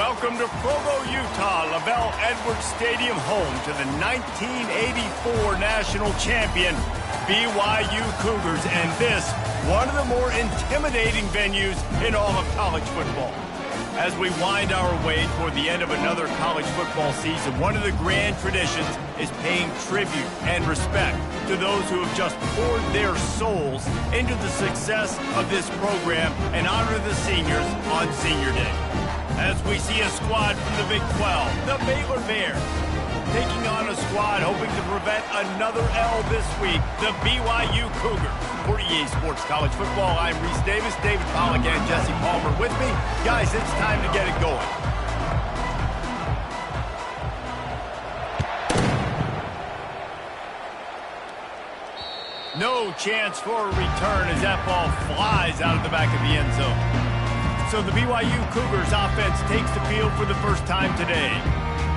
Welcome to Provo, Utah, LaBelle Edwards Stadium, home to the 1984 national champion BYU Cougars, and this, one of the more intimidating venues in all of college football. As we wind our way toward the end of another college football season, one of the grand traditions is paying tribute and respect to those who have just poured their souls into the success of this program and honor the seniors on Senior Day. As we see a squad from the Big 12, the Baylor Bears, taking on a squad hoping to prevent another L this week, the BYU Cougars. For EA Sports College Football, I'm Reese Davis, David Pollack, and Jesse Palmer with me. Guys, it's time to get it going. No chance for a return as that ball flies out of the back of the end zone. So the BYU Cougars offense takes the field for the first time today.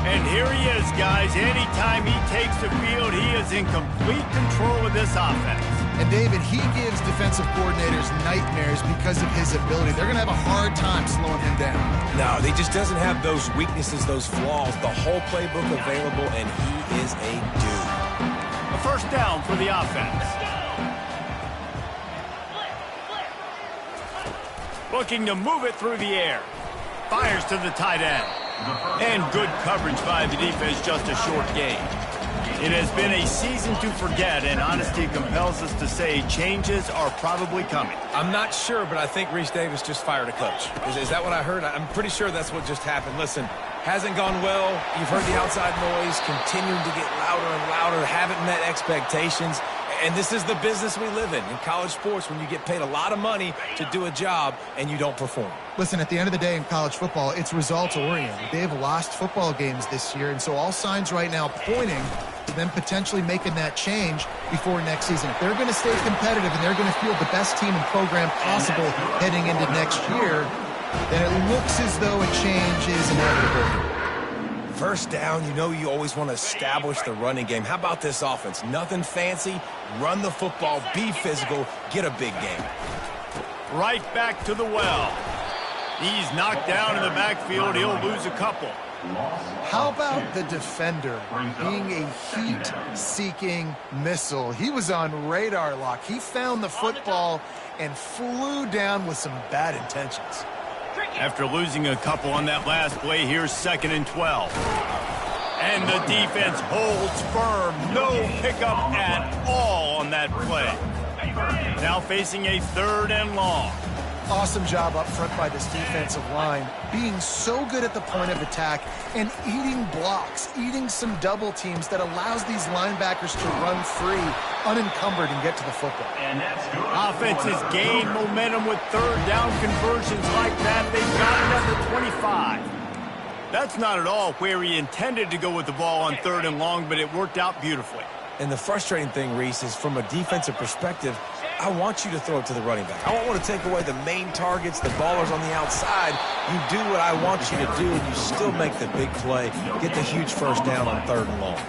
And here he is, guys. Anytime he takes the field, he is in complete control of this offense. And David, he gives defensive coordinators nightmares because of his ability. They're going to have a hard time slowing him down. No, he just doesn't have those weaknesses, those flaws. The whole playbook available, and he is a dude. A first down for the offense. Looking to move it through the air. Fires to the tight end. And good coverage by the defense, just a short gain. It has been a season to forget, and honesty compels us to say changes are probably coming. I'm not sure, but I think Reese Davis just fired a coach. Is that what I heard? I'm pretty sure that's what just happened. Listen, hasn't gone well. You've heard the outside noise, continuing to get louder and louder, haven't met expectations. And this is the business we live in college sports, when you get paid a lot of money to do a job and you don't perform. Listen, at the end of the day in college football, it's results-oriented. They have lost football games this year, and so all signs right now pointing to them potentially making that change before next season. If they're going to stay competitive and they're going to field the best team and program possible heading into next year, then it looks as though a change is inevitable. First down, you know you always want to establish the running game. How about this offense? Nothing fancy. Run the football, be physical, get a big game. Right back to the well. He's knocked down in the backfield. He'll lose a couple. How about the defender being a heat-seeking missile? He was on radar lock. He found the football and flew down with some bad intentions. After losing a couple on that last play, here's 2nd and 12. And the defense holds firm. No pickup at all on that play. Now facing a 3rd and long. Awesome job up front by this defensive line, being so good at the point of attack and eating blocks, eating some double teams that allows these linebackers to run free, unencumbered, and get to the football. Offenses gain momentum with 3rd down conversions like that. They've got it at the 25. That's not at all where he intended to go with the ball on 3rd and long, but it worked out beautifully. And the frustrating thing, Reese, is from a defensive perspective, I want you to throw it to the running back. I don't want to take away the main targets, the ballers on the outside. You do what I want you to do, and you still make the big play, get the huge first down on 3rd and long.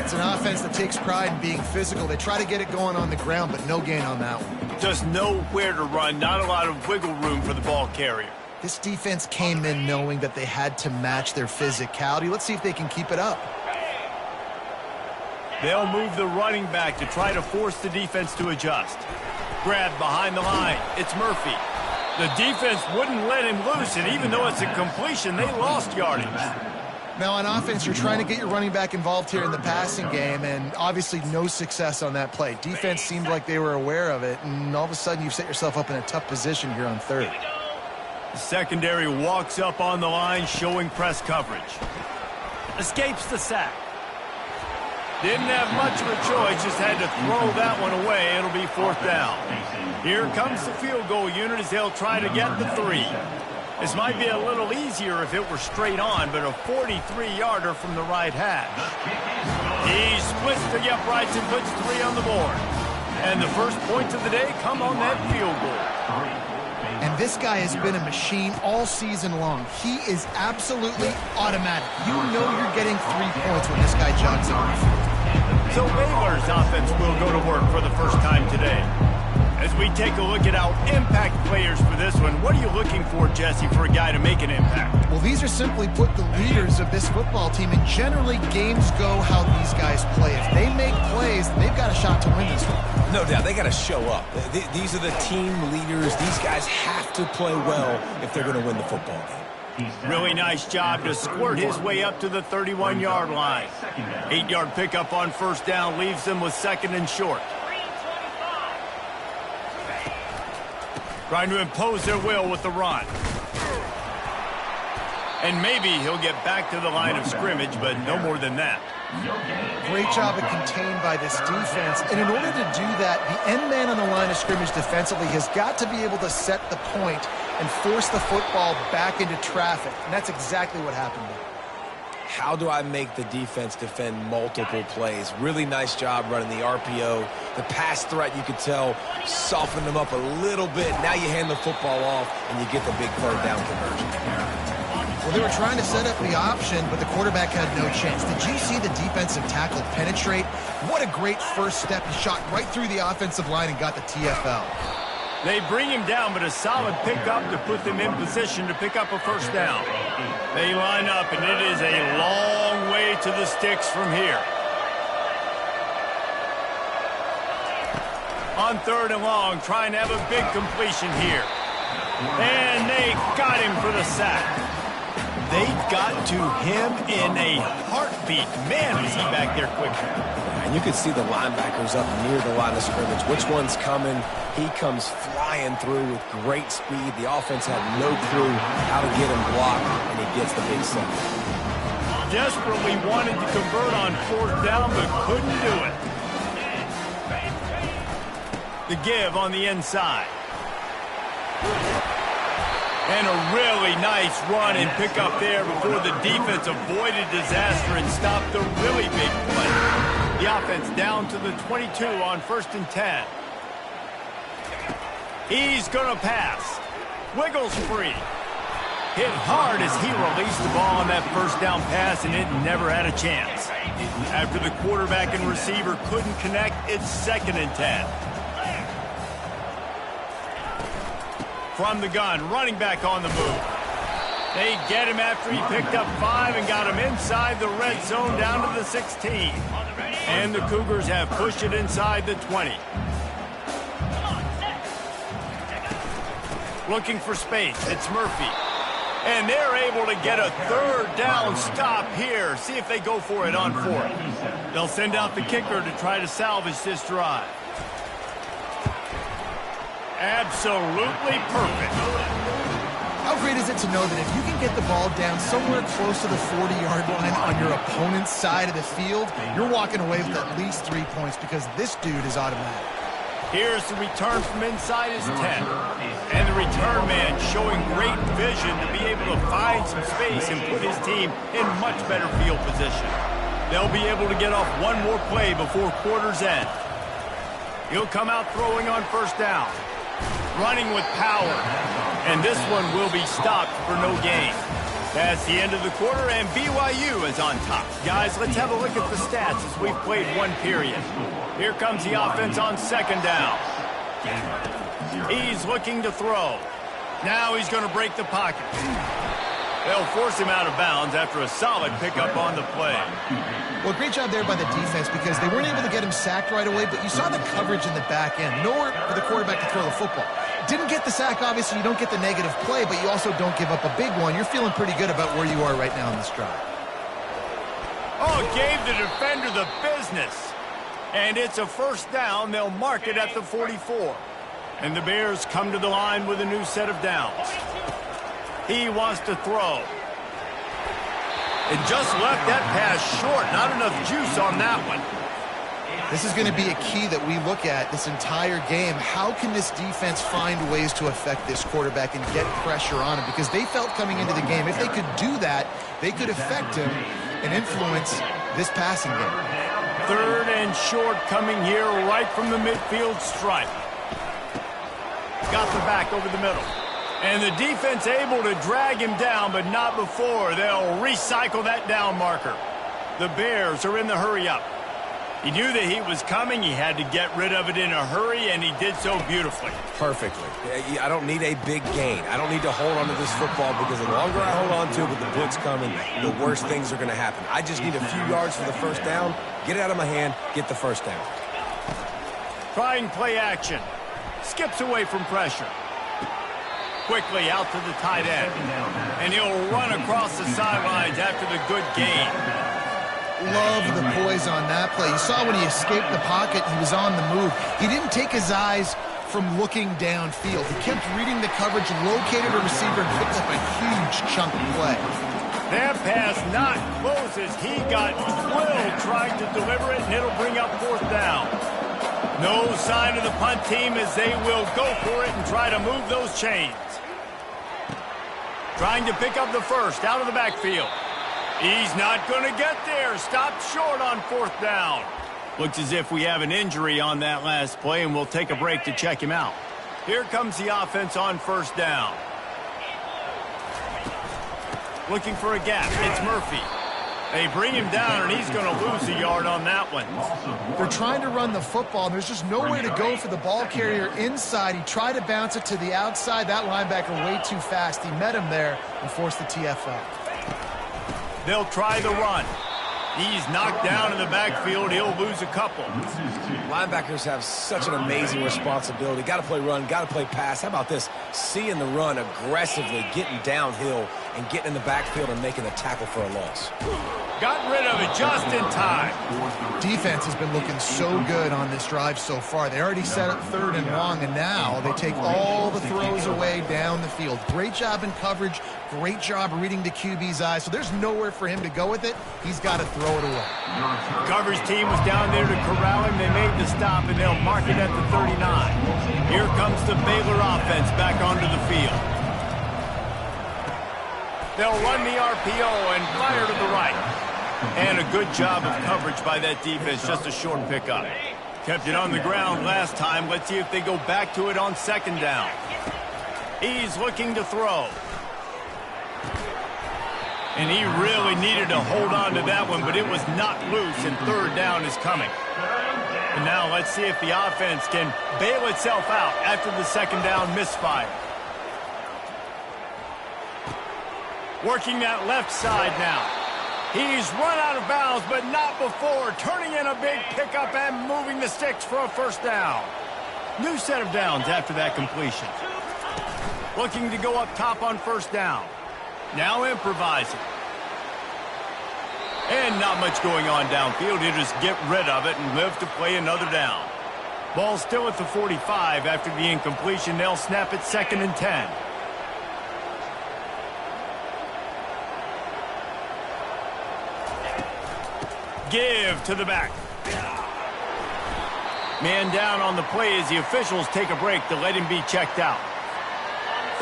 It's an offense that takes pride in being physical. They try to get it going on the ground, but no gain on that one. Just nowhere to run, not a lot of wiggle room for the ball carrier. This defense came in knowing that they had to match their physicality. Let's see if they can keep it up. They'll move the running back to try to force the defense to adjust. Grabbed behind the line. It's Murphy. The defense wouldn't let him loose, and even though it's a completion, they lost yardage. Now on offense, you're trying to get your running back involved here in the passing game, and obviously no success on that play. Defense seemed like they were aware of it, and all of a sudden you've set yourself up in a tough position here on 3rd. The secondary walks up on the line, showing press coverage. Escapes the sack. Didn't have much of a choice, just had to throw that one away. It'll be 4th down. Here comes the field goal unit as they'll try to get the 3. This might be a little easier if it were straight on, but a 43-yarder from the right hash. He splits the uprights and puts 3 on the board. And the first points of the day come on that field goal. And this guy has been a machine all season long. He is absolutely automatic. You know you're getting 3 points when this guy jogs on the field. So Baylor's offense will go to work for the first time today. As we take a look at our impact players for this one, what are you looking for, Jesse, for a guy to make an impact? Well, these are simply put the leaders of this football team, and generally games go how these guys play. If they make plays, they've got a shot to win this one. No doubt, they got to show up. These are the team leaders. These guys have to play well if they're going to win the football game. Really nice job to squirt his way up to the 31-yard line. 8-yard pickup on first down leaves them with 2nd and short. Trying to impose their will with the run. And maybe he'll get back to the line of scrimmage, but no more than that. Great job of contained by this defense. And in order to do that, the end man on the line of scrimmage defensively has got to be able to set the point and force the football back into traffic. And that's exactly what happened there. How do I make the defense defend multiple plays? Really nice job running the RPO. The pass threat, you could tell, softened them up a little bit. Now you hand the football off, and you get the big 3rd down conversion. Well, they were trying to set up the option, but the quarterback had no chance. Did you see the defensive tackle penetrate? What a great first step. He shot right through the offensive line and got the TFL. They bring him down, but a solid pickup to put them in position to pick up a first down. They line up, and it is a long way to the sticks from here. On 3rd and long, trying to have a big completion here. And they got him for the sack. They got to him in a heartbeat. Man, was he back there quickly. And you can see the linebackers up near the line of scrimmage. Which one's coming? He comes flying through with great speed. The offense had no clue how to get him blocked, and he gets the big sack. Desperately wanted to convert on 4th down, but couldn't do it. The give on the inside. And a really nice run and pick up there before the defense avoided disaster and stopped the really big play. The offense down to the 22 on 1st and 10. He's going to pass. Wiggles free. Hit hard as he released the ball on that first down pass, and it never had a chance. After the quarterback and receiver couldn't connect, it's 2nd and 10. From the gun, running back on the move. They get him after he picked up 5 and got him inside the red zone down to the 16. And the Cougars have pushed it inside the 20. Looking for space, it's Murphy. And they're able to get a 3rd down stop here. See if they go for it on 4th. They'll send out the kicker to try to salvage this drive. Absolutely perfect. How great is it to know that if you can get the ball down somewhere close to the 40-yard line on your opponent's side of the field, you're walking away with at least 3 points because this dude is automatic. Here's the return from inside his 10. And the return man showing great vision to be able to find some space and put his team in much better field position. They'll be able to get off one more play before quarter's end. He'll come out throwing on 1st down. Running with power. And this one will be stopped for no gain. That's the end of the quarter, and BYU is on top. Guys, let's have a look at the stats as we've played 1 period. Here comes the offense on 2nd down. He's looking to throw. Now he's going to break the pocket. They'll force him out of bounds after a solid pickup on the play. Well, great job there by the defense because they weren't able to get him sacked right away, but you saw the coverage in the back end. Nowhere for the quarterback to throw the football. Didn't get the sack, obviously. You don't get the negative play, but you also don't give up a big one. You're feeling pretty good about where you are right now in this drive. Oh, gave the defender the business. And it's a 1st down. They'll mark it at the 44. And the Bears come to the line with a new set of downs. He wants to throw. And just left that pass short. Not enough juice on that one. This is going to be a key that we look at this entire game. How can this defense find ways to affect this quarterback and get pressure on him? Because they felt coming into the game, if they could do that, they could affect him and influence this passing game. 3rd and short coming here right from the midfield stripe. Got the back over the middle. And the defense able to drag him down, but not before. They'll recycle that down marker. The Bears are in the hurry up. He knew that he was coming. He had to get rid of it in a hurry, and he did so beautifully. Perfectly. I don't need a big gain. I don't need to hold on to this football because the longer I hold on to it with the blitz coming, the worse things are going to happen. I just need a few yards for the first down, get it out of my hand, get the first down. Trying play action. Skips away from pressure. Quickly out to the tight end. And he'll run across the sidelines after the good gain. Love the poise on that play. You saw when he escaped the pocket, he was on the move. He didn't take his eyes from looking downfield. He kept reading the coverage, located a receiver, and picked up a huge chunk of play. That pass not close as he got drilled trying to deliver it, and it'll bring up fourth down. No sign of the punt team as they will go for it and try to move those chains. Trying to pick up the first out of the backfield. He's not going to get there. Stopped short on fourth down. Looks as if we have an injury on that last play, and we'll take a break to check him out. Here comes the offense on first down. Looking for a gap. It's Murphy. They bring him down, and he's going to lose a yard on that one. They're trying to run the football, and there's just nowhere to go for the ball carrier inside. He tried to bounce it to the outside. That linebacker way too fast. He met him there and forced the TFL. They'll try the run. He's knocked down in the backfield. He'll lose a couple. Linebackers have such an amazing responsibility. Got to play run, got to play pass. How about this? Seeing the run aggressively, getting downhill, and getting in the backfield and making a tackle for a loss. Got rid of it just in time. Defense has been looking so good on this drive so far. They already set up third and long, and now they take all the throws away down the field. Great job in coverage. Great job reading the QB's eyes. So there's nowhere for him to go with it. He's got to throw it away. Coverage team was down there to corral him. They made the stop, and they'll mark it at the 39. Here comes the Baylor offense back onto the field. They'll run the RPO and fire to the right. And a good job of coverage by that defense. Just a short pickup. Kept it on the ground last time. Let's see if they go back to it on second down. He's looking to throw. And he really needed to hold on to that one, but it was not loose, and third down is coming. And now let's see if the offense can bail itself out after the second down misfire. Working that left side now. He's run out of bounds, but not before. Turning in a big pickup and moving the sticks for a first down. New set of downs after that completion. Looking to go up top on first down. Now improvising. And not much going on downfield. He'll just get rid of it and live to play another down. Ball still at the 45 after the incompletion. They'll snap it 2nd and 10. Give to the back. Man down on the play as the officials take a break to let him be checked out.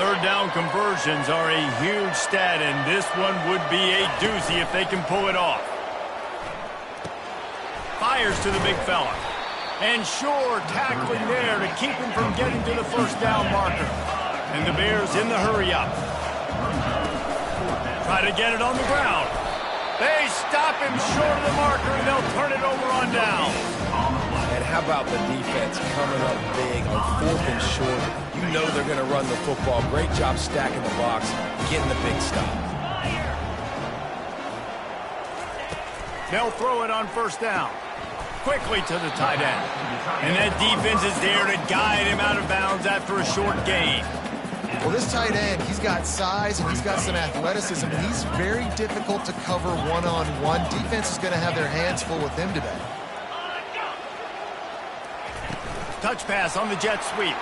Third down conversions are a huge stat, and this one would be a doozy if they can pull it off. Fires to the big fella. And sure, tackling there to keep him from getting to the first down marker. And the Bears in the hurry up. Try to get it on the ground. They stop him short of the marker, and they'll turn it over on down. And how about the defense coming up big on 4th and short? You know they're going to run the football. Great job stacking the box, getting the big stop. They'll throw it on first down. Quickly to the tight end. And that defense is there to guide him out of bounds after a short gain. Well, this tight end, he's got size and he's got some athleticism, and he's very difficult to cover one-on-one. Defense is going to have their hands full with him today. Touch pass on the jet sweep.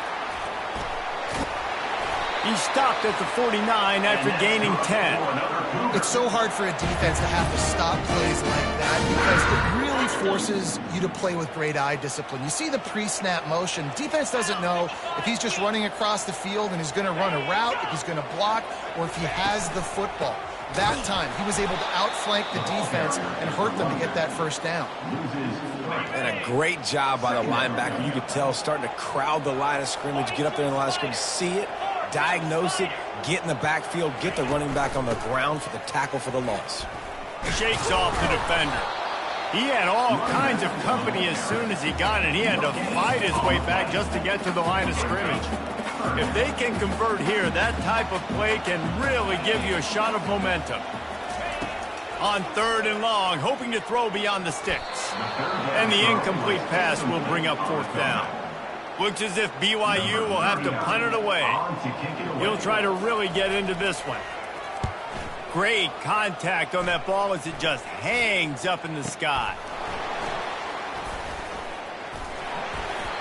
He stopped at the 49 after gaining 10. It's so hard for a defense to have to stop plays like that because it really forces you to play with great eye discipline. You see the pre-snap motion. Defense doesn't know if he's just running across the field and he's going to run a route, if he's going to block, or if he has the football. That time, he was able to outflank the defense and hurt them to get that first down. And a great job by the linebacker. You could tell starting to crowd the line of scrimmage, get up there in the line of scrimmage, see it, diagnose it, get in the backfield, get the running back on the ground for the tackle for the loss. Shakes off the defender. He had all kinds of company as soon as he got it. He had to fight his way back just to get to the line of scrimmage. If they can convert here, that type of play can really give you a shot of momentum. On 3rd and long, hoping to throw beyond the sticks. And the incomplete pass will bring up 4th down. Looks as if BYU will have to punt it away. He'll try to really get into this one. Great contact on that ball as it just hangs up in the sky.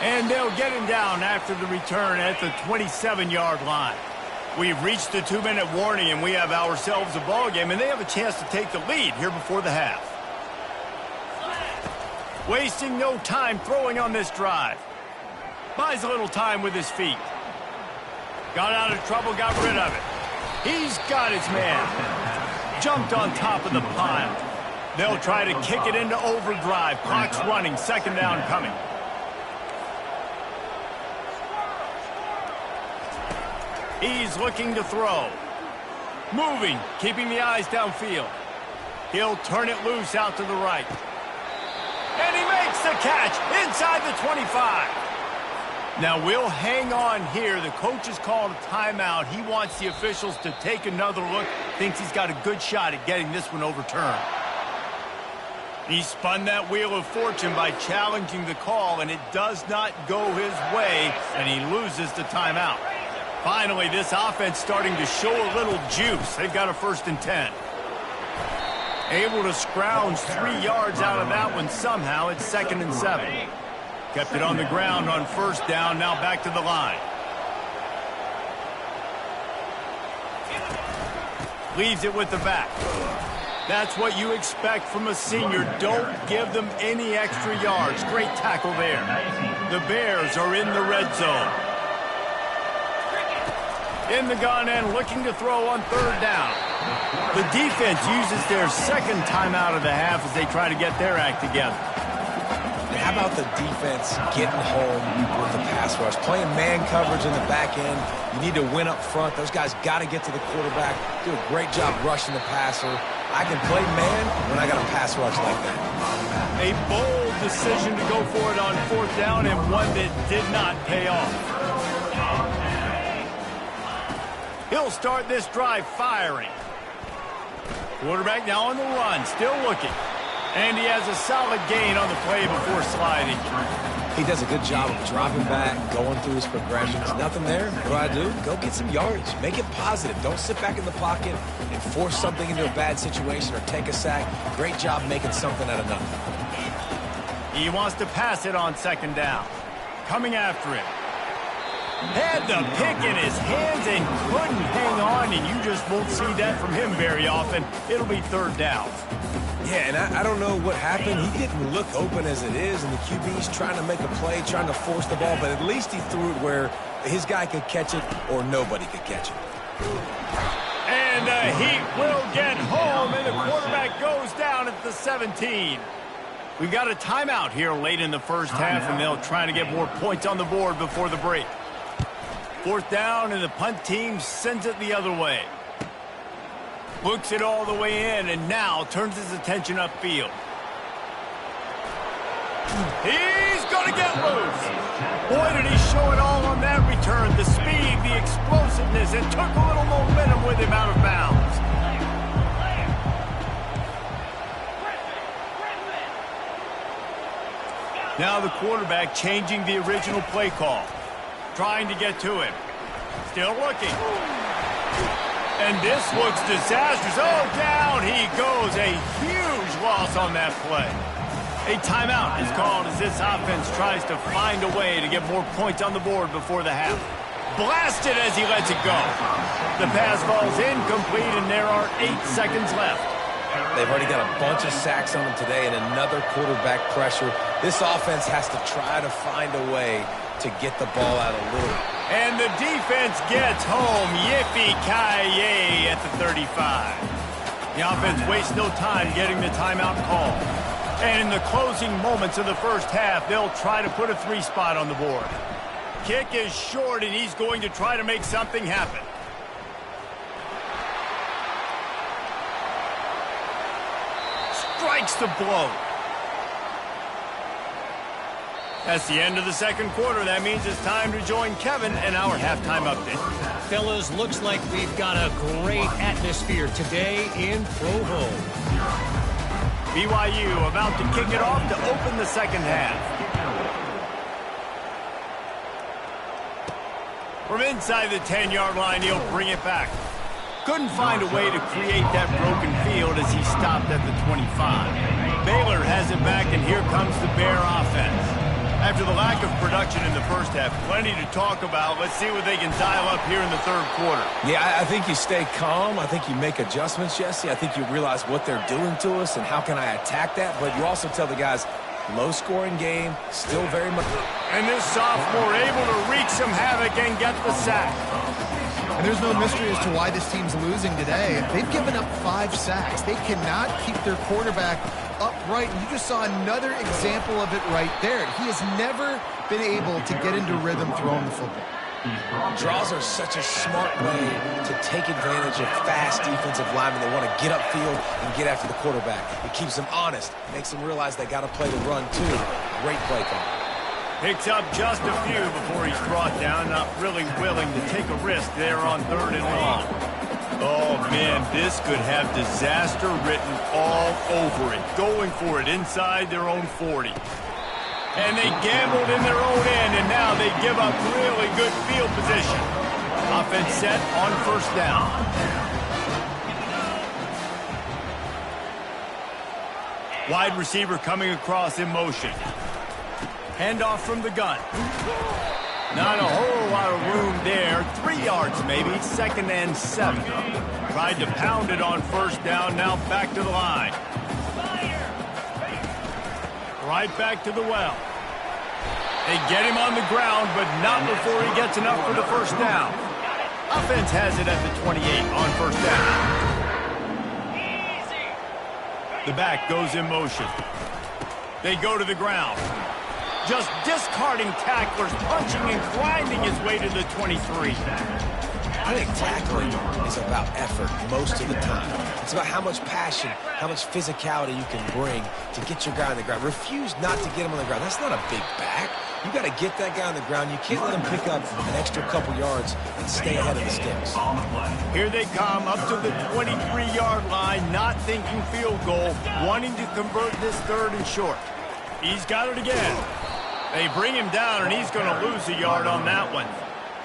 And they'll get him down after the return at the 27-yard line. We've reached the 2-minute warning, and we have ourselves a ball game, and they have a chance to take the lead here before the half. Wasting no time throwing on this drive. Buys a little time with his feet. Got out of trouble, got rid of it. He's got his man. Jumped on top of the pile. They'll try to kick it into overdrive. Clock's running, 2nd down coming. He's looking to throw. Moving, keeping the eyes downfield. He'll turn it loose out to the right. And he makes the catch inside the 25. Now we'll hang on here. The coach has called a timeout. He wants the officials to take another look. Thinks he's got a good shot at getting this one overturned. He spun that wheel of fortune by challenging the call, and it does not go his way, and he loses the timeout. Finally, this offense starting to show a little juice. They've got a 1st and 10. Able to scrounge 3 yards out of that one somehow. It's 2nd and 7. Kept it on the ground on 1st down. Now back to the line. Leaves it with the back. That's what you expect from a senior. Don't give them any extra yards. Great tackle there. The Bears are in the red zone. In the gun and looking to throw on 3rd down. The defense uses their 2nd timeout of the half as they try to get their act together. How about the defense getting home with the pass rush? Playing man coverage in the back end. You need to win up front. Those guys got to get to the quarterback. Do a great job rushing the passer. I can play man when I got a pass rush like that. A bold decision to go for it on 4th down, and one that did not pay off. He'll start this drive firing. Quarterback now on the run, still looking. And he has a solid gain on the play before sliding. He does a good job of dropping back, going through his progressions. Nothing there. What do? Go get some yards. Make it positive. Don't sit back in the pocket and force something into a bad situation or take a sack. Great job making something out of nothing. He wants to pass it on 2nd down. Coming after it. Had the pick in his hands and couldn't hang on, and you just won't see that from him very often. It'll be 3rd down. Yeah, and I don't know what happened. He didn't look open as it is, and the QB's trying to make a play, trying to force the ball, but at least he threw it where his guy could catch it or nobody could catch it. And the Heat will get home, and the quarterback goes down at the 17. We've got a timeout here late in the 1st half, and they'll try to get more points on the board before the break. 4th down, and the punt team sends it the other way. Looks it all the way in, and now turns his attention upfield. He's going to get loose. Boy, did he show it all on that return. The speed, the explosiveness, and took a little momentum with him out of bounds. Now the quarterback changing the original play call. Trying to get to him. Still looking. And this looks disastrous. Oh, down he goes. A huge loss on that play. A timeout is called as this offense tries to find a way to get more points on the board before the half. Blasted as he lets it go. The pass falls incomplete, and there are 8 seconds left. They've already got a bunch of sacks on them today and another quarterback pressure. This offense has to try to find a way to get the ball out a little. And the defense gets home. Yippee-ki-yay at the 35. The offense wastes no time getting the timeout call. And in the closing moments of the 1st half, they'll try to put a 3 spot on the board. Kick is short, and he's going to try to make something happen. Strikes the blow. That's the end of the second quarter. That means it's time to join Kevin in our halftime update. Fellas, looks like we've got a great atmosphere today in Provo. BYU about to kick it off to open the second half. From inside the 10-yard line, he'll bring it back. Couldn't find a way to create that broken field as he stopped at the 25. Baylor has it back, and here comes the Bear offense. After the lack of production in the first half, plenty to talk about. Let's see what they can dial up here in the third quarter. Yeah, I think you stay calm. I think you make adjustments, Jesse. I think you realize what they're doing to us and how can I attack that. But you also tell the guys, low-scoring game, still very much. And this sophomore able to wreak some havoc and get the sack. And there's no mystery as to why this team's losing today. They've given up 5 sacks. They cannot keep their quarterback upright. And you just saw another example of it right there. He has never been able to get into rhythm throwing the football. Draws are such a smart way to take advantage of fast defensive linemen. They want to get upfield and get after the quarterback. It keeps them honest, makes them realize they got to play the run too. Great play call. Picks up just a few before he's brought down. Not really willing to take a risk there on 3rd and long. Oh, man, this could have disaster written all over it. Going for it inside their own 40. And they gambled in their own end, and now they give up really good field position. Offense set on 1st down. Wide receiver coming across in motion. Handoff from the gun. Not a whole lot of room there. 3 yards maybe. 2nd and 7. Tried to pound it on 1st down. Now back to the line. Right back to the well. They get him on the ground, but not before he gets enough for the 1st down. Offense has it at the 28 on 1st down. The back goes in motion. They go to the ground. Just discarding tacklers, punching and grinding his way to the 23. I think tackling is about effort most of the time. It's about how much passion, how much physicality you can bring to get your guy on the ground. Refuse not to get him on the ground. That's not a big back. You got to get that guy on the ground. You can't let him pick up an extra couple yards and stay ahead of the sticks. Here they come up to the 23-yard line, not thinking field goal, wanting to convert this 3rd and short. He's got it again. They bring him down, and he's going to lose a yard on that one.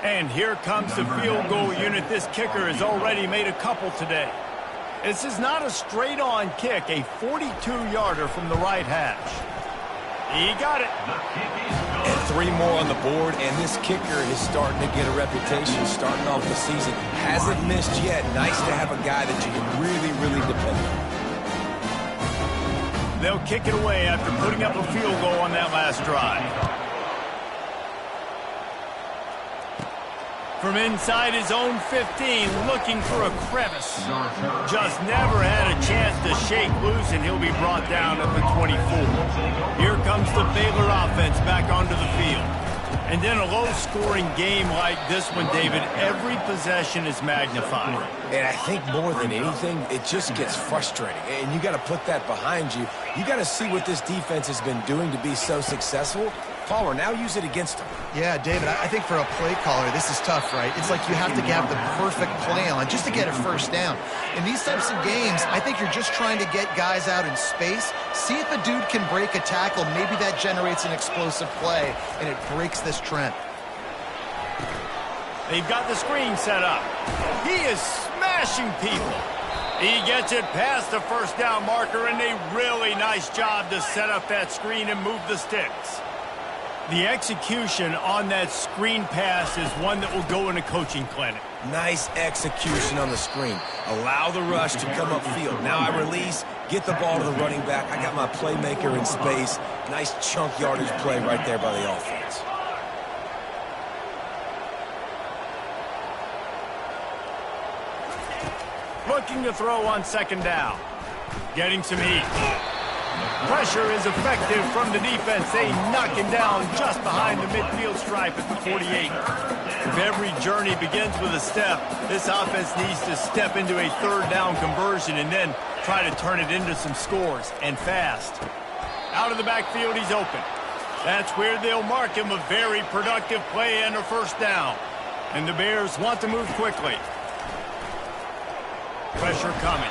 And here comes the field goal unit. This kicker has already made a couple today. This is not a straight-on kick, a 42-yarder from the right hash. He got it. And 3 more on the board, and this kicker is starting to get a reputation starting off the season. Hasn't missed yet. Nice to have a guy that you can really, really depend on. They'll kick it away after putting up a field goal on that last drive. From inside his own 15, looking for a crevice. Just never had a chance to shake loose, and he'll be brought down at the 24. Here comes the Baylor offense back onto the field. And then a low-scoring game like this one, David, every possession is magnified. And I think more than anything, it just gets frustrating. And you got to put that behind you. You got to see what this defense has been doing to be so successful. Palmer, now use it against them. Yeah, David, I think for a play caller, this is tough, right? It's like you have to have the perfect play on just to get a 1st down. In these types of games, I think you're just trying to get guys out in space, see if a dude can break a tackle. Maybe that generates an explosive play, and it breaks this trend. They've got the screen set up. He is smashing people. He gets it past the 1st down marker, and a really nice job to set up that screen and move the sticks. The execution on that screen pass is one that will go in a coaching clinic. Nice execution on the screen. Allow the rush to come upfield. Now I release, get the ball to the running back. I got my playmaker in space. Nice chunk yardage play right there by the offense. Looking to throw on 2nd down. Getting some heat. Pressure is effective from the defense. They knock him down just behind the midfield stripe at the 48. If every journey begins with a step, this offense needs to step into a 3rd down conversion and then try to turn it into some scores, and fast. Out of the backfield, he's open. That's where they'll mark him. A very productive play and a first down. And the Bears want to move quickly. Pressure coming.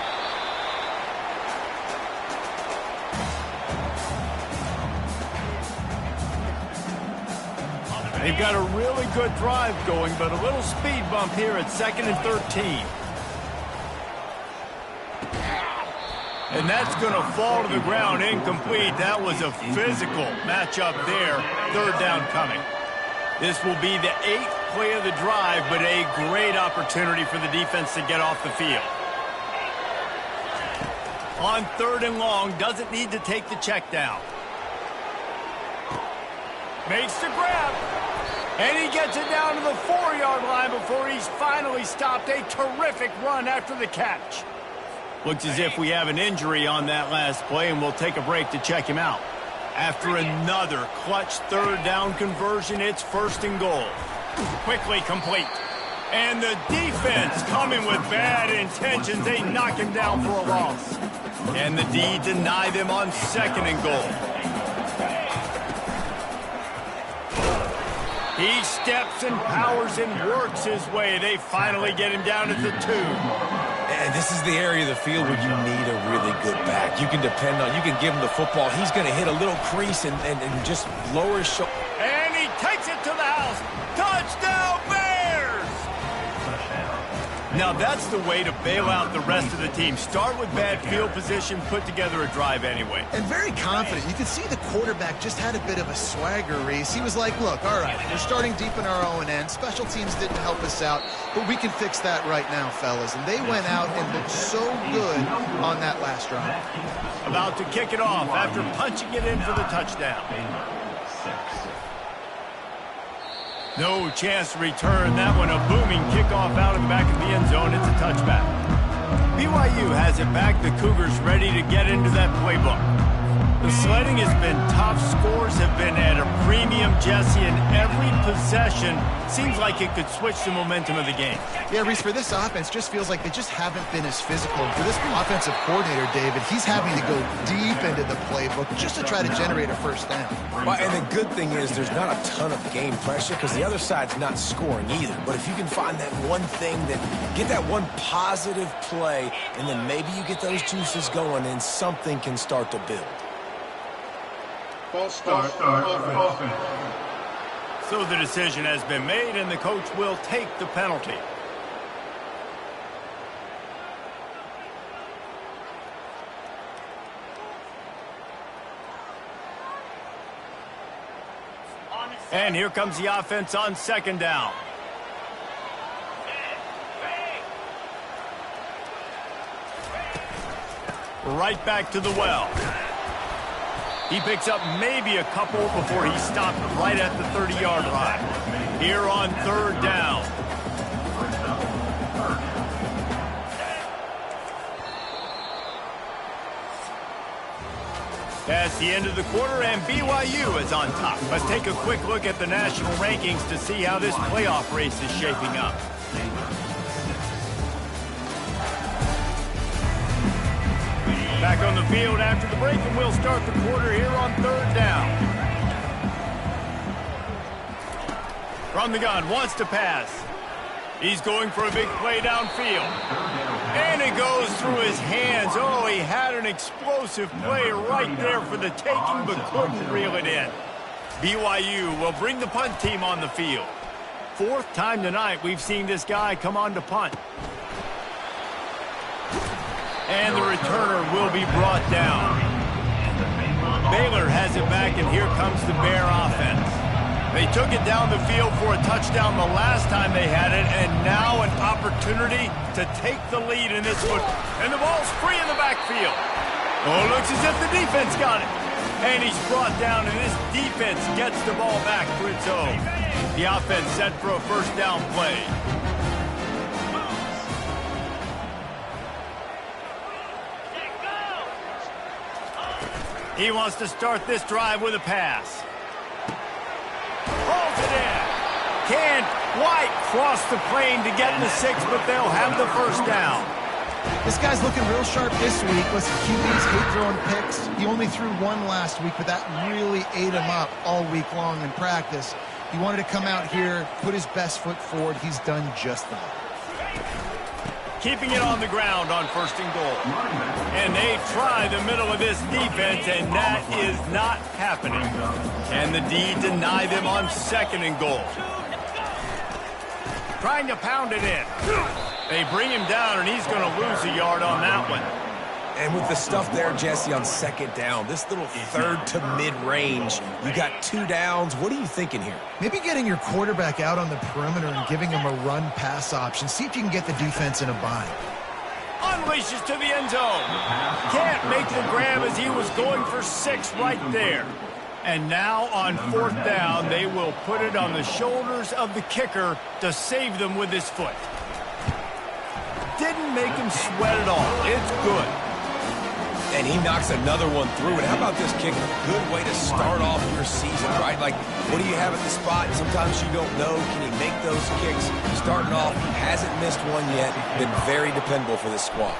They've got a really good drive going, but a little speed bump here at 2nd and 13. And that's going to fall to the ground incomplete. That was a physical matchup there. 3rd down coming. This will be the 8th play of the drive, but a great opportunity for the defense to get off the field. On 3rd and long, doesn't need to take the check down. Makes the grab. And he gets it down to the 4-yard line before he's finally stopped. A terrific run after the catch. Looks as if we have an injury on that last play, and we'll take a break to check him out. After another clutch 3rd down conversion, it's 1st and goal. Quickly complete. And the defense coming with bad intentions. They knock him down for a loss. And the D deny them on 2nd and goal. He steps and powers and works his way. They finally get him down at the 2. And this is the area of the field where you need a really good back. You can depend on, you can give him the football. He's going to hit a little crease and just lower his shoulder. And he takes it to the house. Touchdown, Bears! Now that's the way to bail out the rest of the team. Start with bad field position, put together a drive anyway. And very confident. You could see the quarterback just had a bit of a swagger, Reese. He was like, look, all right, we're starting deep in our own end. Special teams didn't help us out, but we can fix that right now, fellas. And they went out and looked so good on that last drive. About to kick it off after punching it in for the touchdown. No chance to return that one. A booming kickoff out of the back of the end zone. It's a touchback. BYU has it back. The Cougars ready to get into that playbook. The sledding has been tough. Scores have been at a premium, Jesse, and every possession seems like it could switch the momentum of the game. Yeah, Reese, for this offense, just feels like they just haven't been as physical. And for this offensive coordinator, David, he's having to go deep into the playbook just to try to generate a first down. Well, and the good thing is there's not a ton of game pressure because the other side's not scoring either. But if you can find that one thing, that get that one positive play, and then maybe you get those juices going and something can start to build. False start offense. So the decision has been made, and the coach will take the penalty. And here comes the offense on 2nd down. Right back to the well. He picks up maybe a couple before he stopped right at the 30-yard line. Here on 3rd down. That's the end of the quarter, and BYU is on top. Let's take a quick look at the national rankings to see how this playoff race is shaping up. Back on the field after the break, and we'll start the quarter here on 3rd down. From the gun, wants to pass. He's going for a big play downfield. And it goes through his hands. Oh, he had an explosive play right there for the taking, but couldn't reel it in. BYU will bring the punt team on the field. 4th time tonight we've seen this guy come on to punt. And the returner will be brought down. Baylor has it back, and here comes the Bear offense. They took it down the field for a touchdown the last time they had it, and now an opportunity to take the lead in this one. And the ball's free in the backfield. Oh, looks as if the defense got it. And he's brought down, and this defense gets the ball back for its own. The offense set for a first down play. He wants to start this drive with a pass. Holds it in. Can't quite cross the plane to get in the 6, but they'll have the first down. This guy's looking real sharp this week. Listen, QBs hate throwing picks. He only threw one last week, but that really ate him up all week long in practice. He wanted to come out here, put his best foot forward. He's done just that. Keeping it on the ground on 1st and goal. And they try the middle of this defense, and that is not happening. And the D deny them on 2nd and goal. Trying to pound it in. They bring him down, and he's going to lose a yard on that one. And with the stuff there, Jesse, on 2nd down, this little 3rd to mid-range, you got 2 downs. What are you thinking here? Maybe getting your quarterback out on the perimeter and giving him a run-pass option. See if you can get the defense in a bind. Unleashes to the end zone. Can't make the grab as he was going for 6 right there. And now on 4th down, they will put it on the shoulders of the kicker to save them with his foot. Didn't make him sweat at all. It's good. And he knocks another one through. And how about this kicker? Good way to start off your season, right? Like, what do you have at the spot? Sometimes you don't know. Can he make those kicks? Starting off, hasn't missed one yet. Been very dependable for this squad.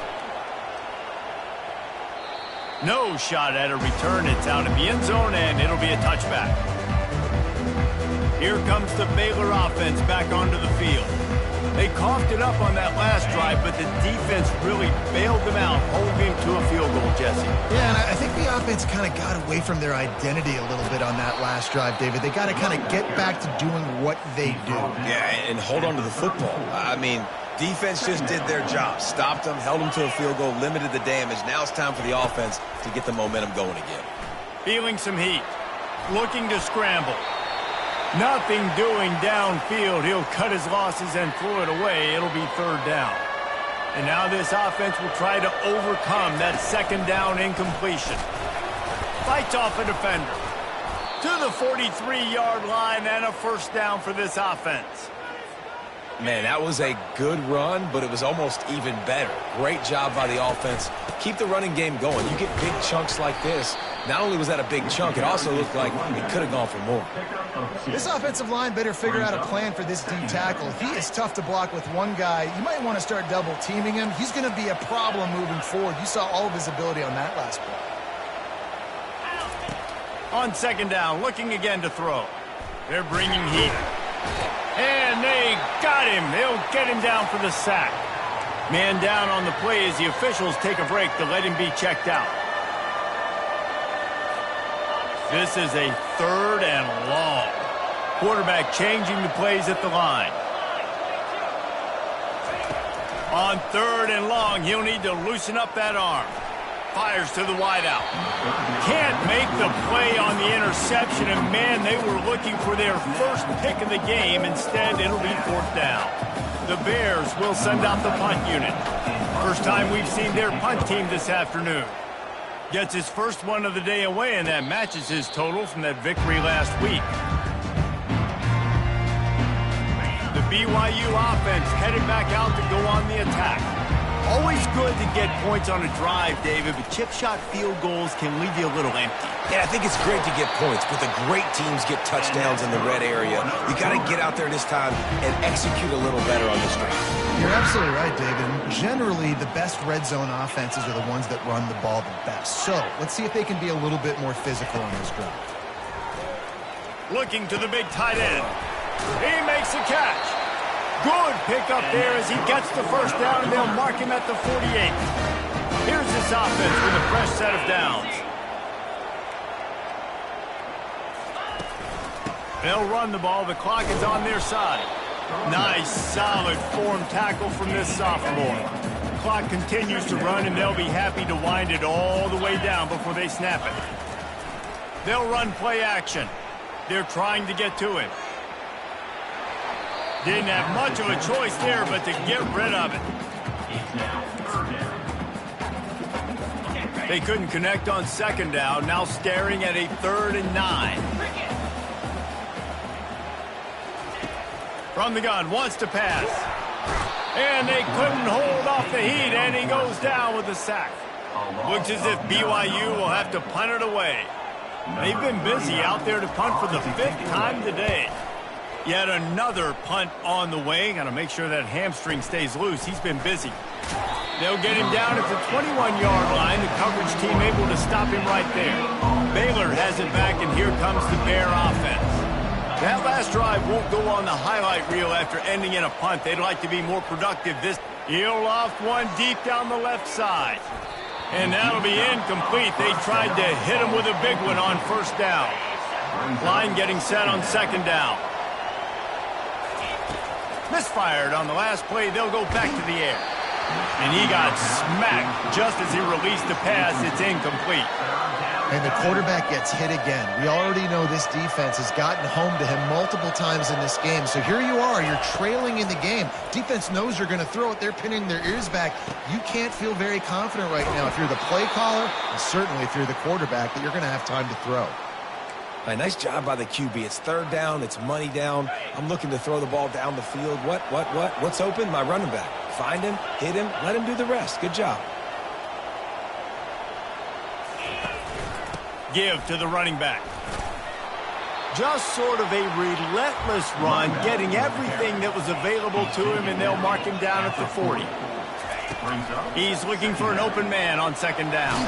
No shot at a return. It's out of the end zone, and it'll be a touchback. Here comes the Baylor offense back onto the field. They coughed it up on that last drive, but the defense really bailed them out, holding to a field goal, Jesse. Yeah, and I think the offense kind of got away from their identity a little bit on that last drive, David. They got to kind of get back to doing what they do. Yeah, and hold on to the football. I mean, defense just did their job. Stopped them, held them to a field goal, limited the damage. Now it's time for the offense to get the momentum going again. Feeling some heat. Looking to scramble. Nothing doing downfield. He'll cut his losses and throw it away. It'll be 3rd down. And now this offense will try to overcome that 2nd down incompletion. Fights off a defender. To the 43-yard line and a 1st down for this offense. Man, that was a good run, but it was almost even better. Great job by the offense. Keep the running game going. You get big chunks like this. Not only was that a big chunk, it also looked like it could have gone for more. This offensive line better figure out a plan for this D tackle. He is tough to block with one guy. You might want to start double-teaming him. He's going to be a problem moving forward. You saw all of his ability on that last play. On 2nd down, looking again to throw. They're bringing heat. And they got him. They'll get him down for the sack. Man down on the play as the officials take a break to let him be checked out. This is a 3rd and long. Quarterback changing the plays at the line. On 3rd and long, he'll need to loosen up that arm. Fires to the wideout. Can't make the play on the interception, and man, they were looking for their first pick of the game. Instead, it'll be 4th down. The Bears will send out the punt unit. First time we've seen their punt team this afternoon. Gets his first one of the day away, and that matches his total from that victory last week. The BYU offense headed back out to go on the attack. Always good to get points on a drive, David, but chip shot field goals can leave you a little empty. Yeah, I think it's great to get points, but the great teams get touchdowns in the red area. You got to get out there this time and execute a little better on this drive. You're absolutely right, David. Generally, the best red zone offenses are the ones that run the ball the best. So, let's see if they can be a little bit more physical on this drive. Looking to the big tight end. He makes a catch. Good pickup there as he gets the 1st down, and they'll mark him at the 48. Here's this offense with a fresh set of downs. They'll run the ball. The clock is on their side. Nice, solid form tackle from this sophomore. Clock continues to run, and they'll be happy to wind it all the way down before they snap it. They'll run play action. They're trying to get to it. Didn't have much of a choice there, but to get rid of it. They couldn't connect on 2nd down, now staring at a 3rd and 9. From the gun, wants to pass. And they couldn't hold off the heat, and he goes down with the sack. Looks as if BYU will have to punt it away. They've been busy out there to punt for the 5th time today. Yet another punt on the way. Got to make sure that hamstring stays loose. He's been busy. They'll get him down at the 21-yard line. The coverage team able to stop him right there. Baylor has it back, and here comes the Bear offense. That last drive won't go on the highlight reel after ending in a punt. They'd like to be more productive. He'll loft one deep down the left side. And that'll be incomplete. They tried to hit him with a big one on first down. Line getting set on second down. Misfired on the last play. They'll go back to the air. And he got smacked just as he released the pass. It's incomplete. And the quarterback gets hit again. We already know this defense has gotten home to him multiple times in this game. So here you are, you're trailing in the game. Defense knows you're going to throw it. They're pinning their ears back. You can't feel very confident right now if you're the play caller, and certainly if you're the quarterback, that you're going to have time to throw. Nice job by the QB. It's third down. It's money down. I'm looking to throw the ball down the field. What's open? My running back. Find him, hit him, let him do the rest. Good job. Give to the running back. Just sort of a relentless run, getting everything that was available to him, and they'll mark him down at the 40. He's looking for an open man on second down.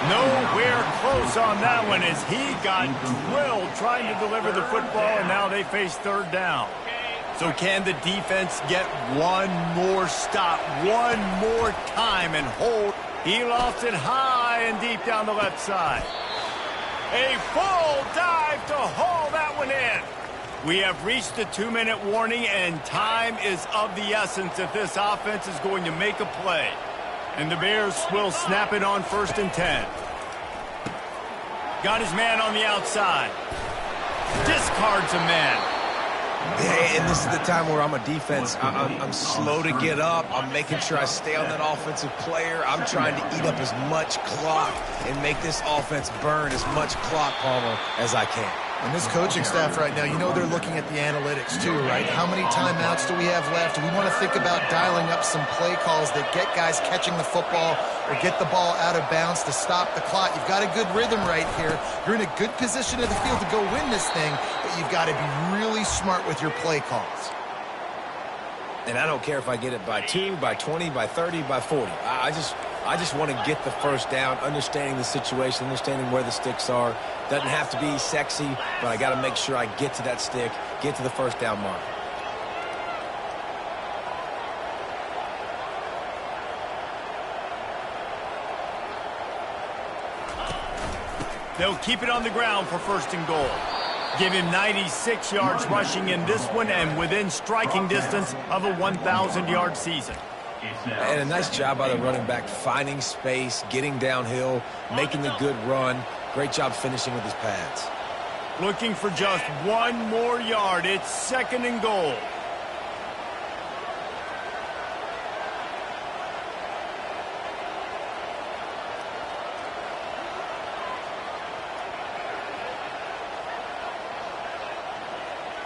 Nowhere close on that one as he got drilled trying to deliver the football, and now they face third down. So can the defense get one more stop, one more time, and hold? He lofts it high and deep down the left side. A full dive to haul that one in. We have reached the 2-minute warning, and time is of the essence if this offense is going to make a play. And the Bears will snap it on 1st and 10. Got his man on the outside. Discards a man. And this is the time where I'm a defense. I'm slow to get up. I'm making sure I stay on that offensive player. I'm trying to eat up as much clock and make this offense burn as much clock, Palmer, as I can. And this coaching staff right now, you know they're looking at the analytics too, right? How many timeouts do we have left? We want to think about dialing up some play calls that get guys catching the football or get the ball out of bounds to stop the clock. You've got a good rhythm right here. You're in a good position of the field to go win this thing, but you've got to be really smart with your play calls. And I don't care if I get it by 2, by 20, by 30, by 40. I just want to get the first down, understanding the situation, understanding where the sticks are. Doesn't have to be sexy, but I got to make sure I get to that stick, get to the first down mark. They'll keep it on the ground for 1st and goal. Give him 96 yards rushing in this one and within striking distance of a 1,000-yard season. And a nice job by the running back, finding space, getting downhill, making a good run. Great job finishing with his pads. Looking for just one more yard. It's 2nd and goal.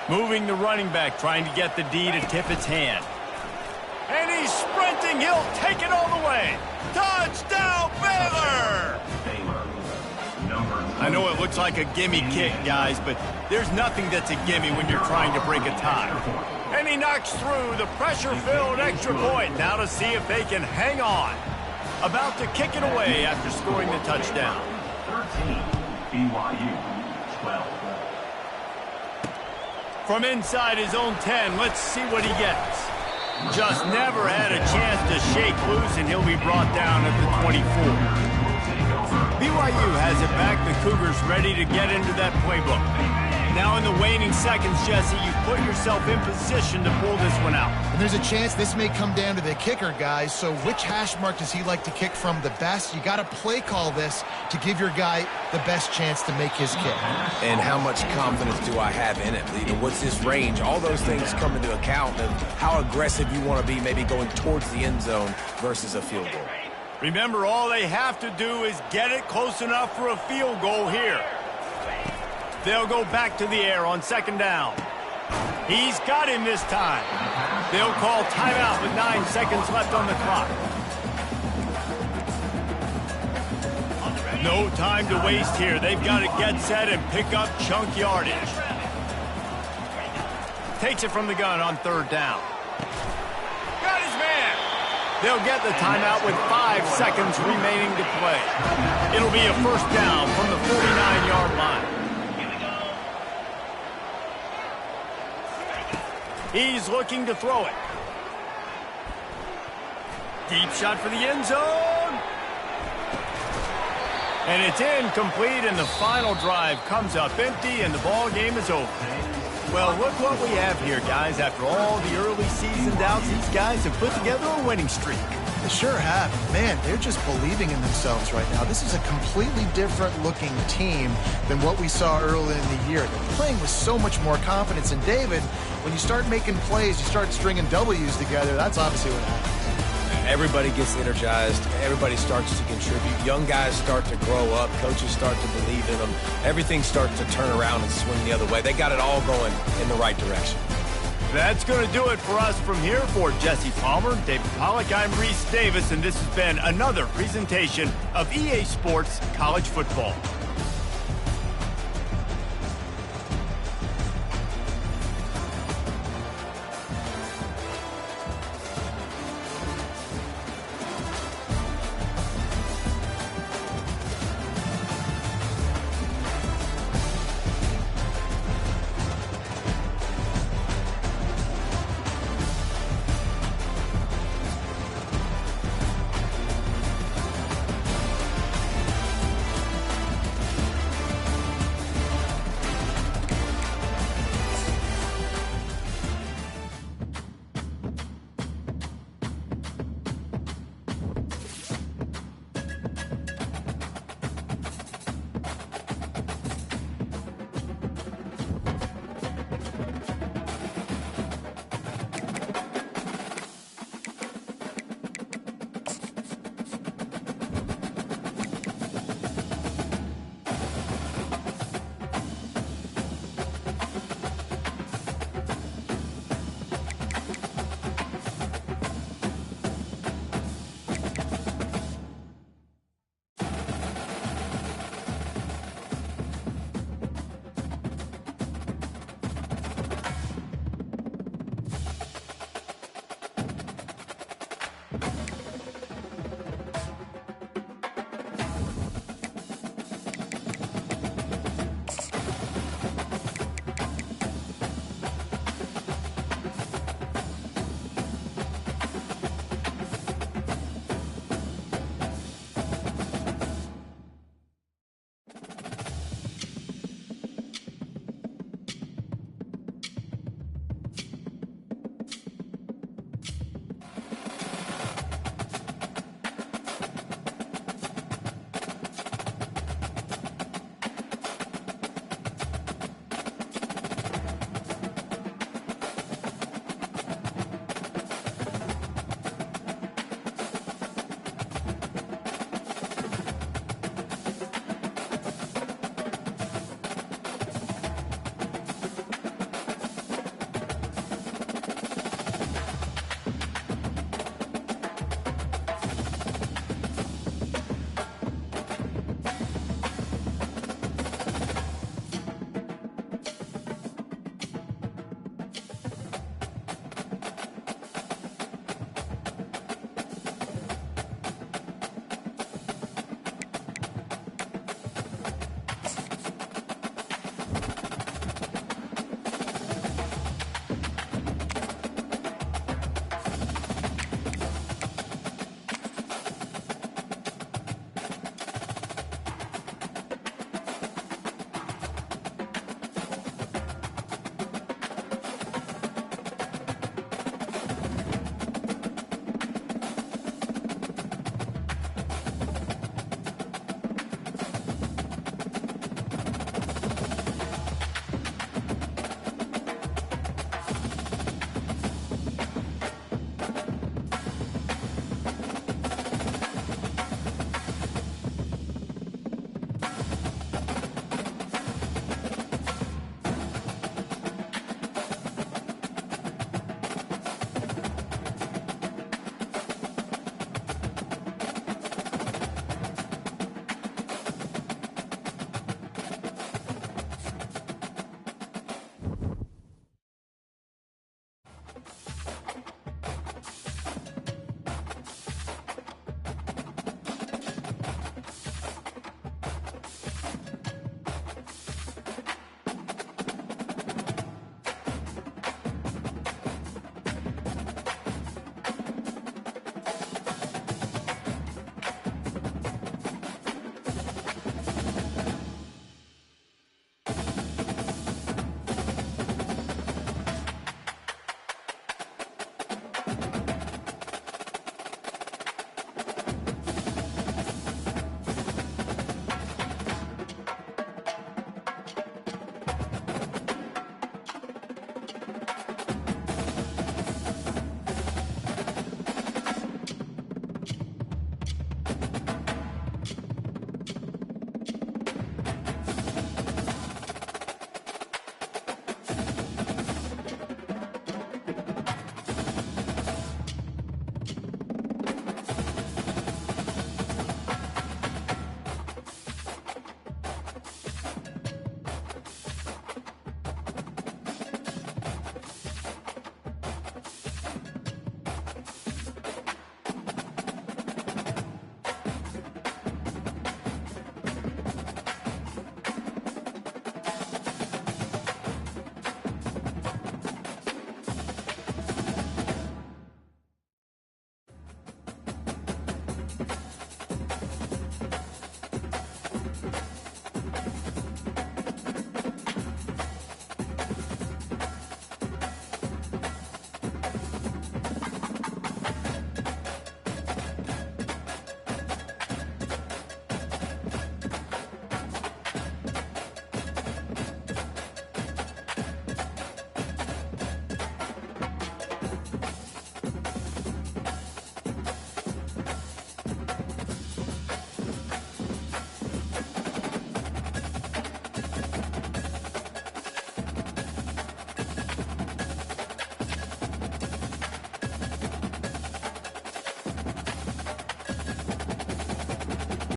Moving the running back, trying to get the D to tip its hand. And he's sprinting. He'll take it all the way. Touchdown, Baylor! I know it looks like a gimme kick, guys, but there's nothing that's a gimme when you're trying to break a tie. And he knocks through the pressure-filled extra point. Now to see if they can hang on. About to kick it away after scoring the touchdown. 13, BYU, 12. From inside his own 10, let's see what he gets. Just never had a chance to shake loose, and he'll be brought down at the 24. BYU has it back. The Cougars ready to get into that playbook. Now in the waning seconds, Jesse, you put yourself in position to pull this one out. And there's a chance this may come down to the kicker, guys. So which hash mark does he like to kick from the best? You got to play call this to give your guy the best chance to make his kick. And how much confidence do I have in it? You know, what's his range? All those things come into account of how aggressive you want to be, maybe going towards the end zone versus a field goal. Remember, all they have to do is get it close enough for a field goal here. They'll go back to the air on 2nd down. He's got him this time. They'll call timeout with 9 seconds left on the clock. No time to waste here. They've got to get set and pick up chunk yardage. Takes it from the gun on 3rd down. Got his man. They'll get the timeout with 5 seconds remaining to play. It'll be a first down from the 49-yard line. He's looking to throw it. Deep shot for the end zone. And it's incomplete, and the final drive comes up empty, and the ball game is over. Well, look what we have here, guys. After all the early season doubts, these guys have put together a winning streak. They sure have. Man, they're just believing in themselves right now. This is a completely different-looking team than what we saw early in the year. They're playing with so much more confidence. And, David, when you start making plays, you start stringing W's together, that's obviously what happens. Everybody gets energized. Everybody starts to contribute. Young guys start to grow up. Coaches start to believe in them. Everything starts to turn around and swing the other way. They got it all going in the right direction. That's going to do it for us from here. For Jesse Palmer, David Pollack, I'm Reese Davis, and this has been another presentation of EA Sports College Football.